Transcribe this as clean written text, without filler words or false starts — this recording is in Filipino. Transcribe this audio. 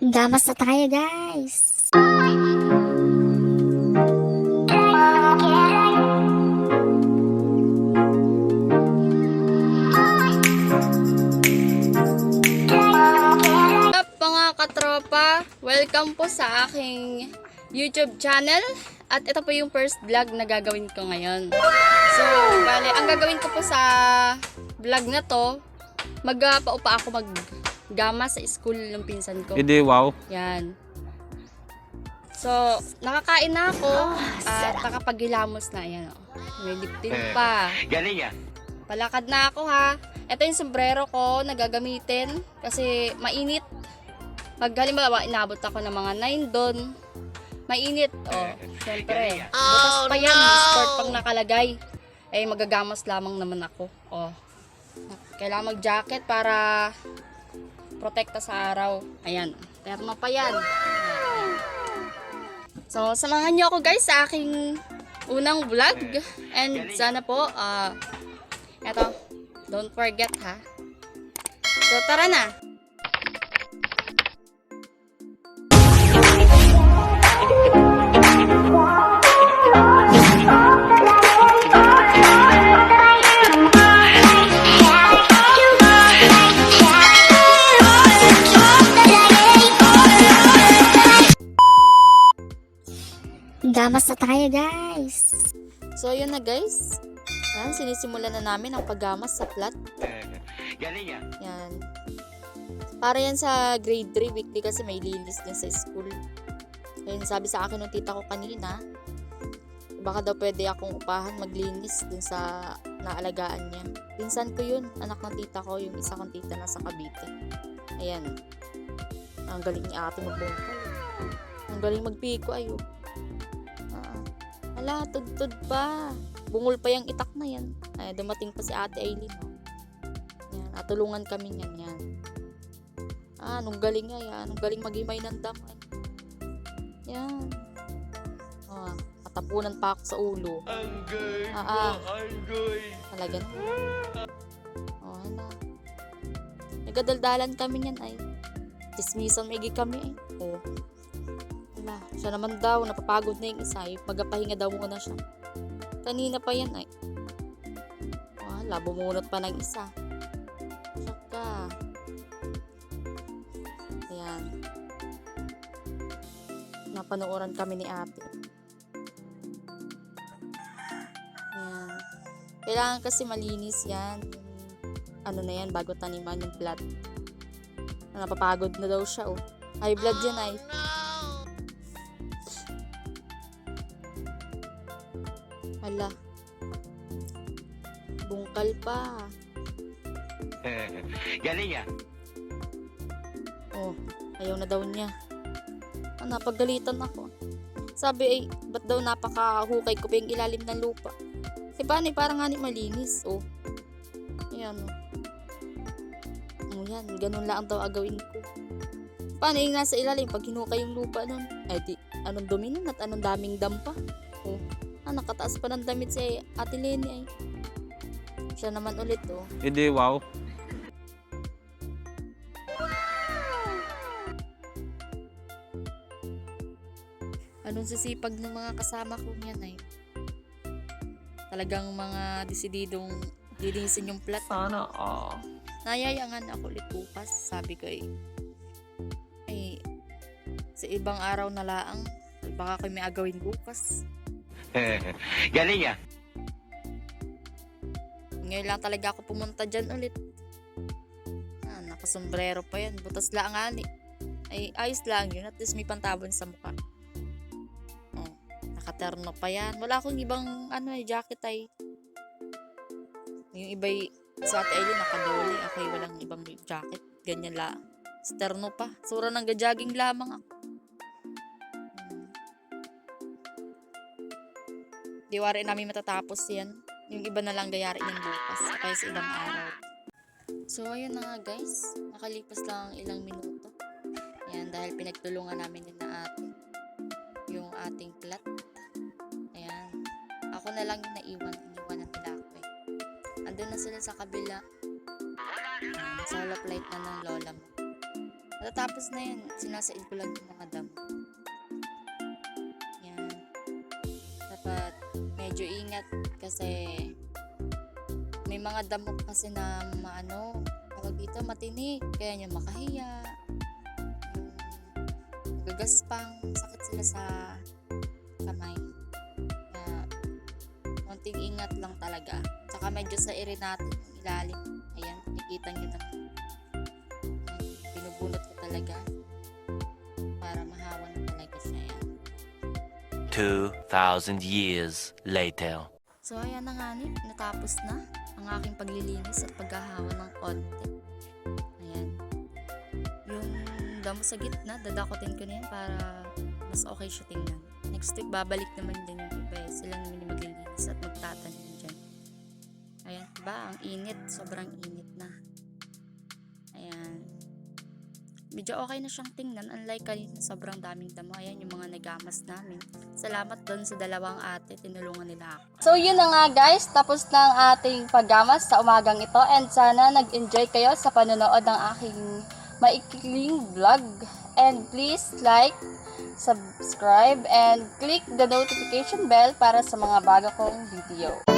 Gamas na tayo, guys. Up mga katropa, welcome po sa aking YouTube channel. At ito po yung first vlog na gagawin ko ngayon. So, bale, ang gagawin ko po sa vlog na to, magpaupa ako maggama sa school ng pinsan ko. Hindi, wow. Yan. So, nakakain na ako at nakapagilamos na. Ayan, oh. May liptin pa. Galing yan. Palakad na ako ha. Ito yung sombrero ko na gagamitin kasi mainit. Pag halimbawa, inabot ako ng mga 9 doon, mainit. Oh, syempre. Bukas pa yan. Sport pang nakalagay. Eh, magagamas lamang naman ako. Oh. Kailangan mag-jacket para protekta sa araw. Ayan. Terno pa yan. So, samahan nyo ako guys sa aking unang vlog. And sana po, eto, don't forget ha. So, tara na. Gamas na tayo, guys. So, yun na guys. Yan, sinisimulan na namin ang paggamas sa flat. Galing yan. Yan. Para yan sa grade 3 weekly kasi may linis din sa school. Ayun, sabi sa akin ng tita ko kanina, baka daw pwede akong upahan maglinis dun sa naalagaan niya. Pinsan ko yun, anak ng tita ko, yung isa kong tita nasa Cavite. Ayan. Ang galing ni ate magbungkal. Ang galing magpiko, ayo. Ala, tudtod pa. Bungol pa yung itak na yan. Ay, dumating pa si ate Aileen. Oh. Yan, at tulungan kami yan. Yan. Anong galing nga yan. Anong galing maghimay ng damay. Yan. Oh, katapunan pa ako sa ulo. Anggoy. Anggoy. Talaga na. Oh, hala. Nagadaldalan kami yan ay. Dismissan may kami eh. Oh. Wala. Siya naman daw, napapagod na yung isa. Magapahinga daw muna siya. Kanina pa yan ay. Wala, bumunot pa ng isa. Saka. Ayan. Napanooran kami ni ate. Ayan. Kailangan kasi malinis yan. Ano na yan, bago taniman yung blood. Napapagod na daw siya oh. High blood yan ay. Hala. Bungkal pa. Galing yan. Oh, ayaw na daw niya. Napagalitan ako. Sabi ay, ba't daw napakahukay ko pa yung ilalim ng lupa? Eh, paano eh, parang nga ni malinis. Oh. Ayan oh. Oh, yan. Ganun lang daw agawin ko. Paano yung nasa ilalim pag hinukay yung lupa nun? Ay, di, anong dumi nun at anong daming dampa? Oh. Nakataas pa ng damit si Ate Lenny ay. Siya naman ulit oh. Hindi, wow. Anong sisipag ng mga kasama ko niyan ay. Talagang mga desididong linisin yung plat. Sana, Nayayangan ako ulit bukas. Sabi ko ay sa ibang araw na laang baka kayo may agawin bukas. Galing yan. Ngayon lang talaga ako pumunta dyan ulit. Nakasombrero pa yan. Butas lang ani. Ay, ayos lang yun. At least may pantabon sa mukha. Oh, nakaterno pa yan. Wala akong ibang jacket ay. Yung iba'y sa Ate Aileen nakadoli. Ako ay walang ibang jacket. Ganyan lang. Sterno pa. Sura ng gajaging lamang ako. Diwari namin matatapos yan. Yung iba na lang gayari yan bukas. Kaya sa ilang araw. So, ayun na nga guys. Nakalipas lang ang ilang minuto. Ayan, dahil pinagtulungan namin yun na ate. Yung ating plat. Ayan. Ako na lang yung naiwan. Iniwanan nila ako eh. Andun na sila sa kabila. Sa lap light na ng lola mo. Matatapos na yan, sinasaid ko lang yung mga damo. Yan. Dapat medyo ingat kasi may mga damo kasi na tawag dito, matinik. Kaya nyo makahiya. Gagaspang, sakit sila sa kamay. Kaya, konting ingat lang talaga. Tsaka medyo sa iri natin, yung ilalim. Ayan, nakikita nyo na. Binubunot ko talaga para mahawa na talaga siya. Ayan. 2,000 years later. So, ayan na nga natapos na ang aking paglilinis at paghahawa ng konti. Ayan. Yung damo sa gitna, dadakotin ko na yan para mas okay siya tingnan. Next week, babalik naman din yung iba. Sila naman yung maglilinis at magtatanim dyan. Ayan, diba? Ang init. Sobrang init na. Ayan. Medyo okay na siyang tingnan. Unlike kanina, sobrang daming damo. Ayan, yung mga nagamas namin. Salamat doon sa dalawang ate. Tinulungan nila ako. So yun na nga guys, tapos na ang ating paggamas sa umagang ito and sana nag-enjoy kayo sa panonood ng aking maikling vlog. And please like, subscribe, and click the notification bell para sa mga bago kong video.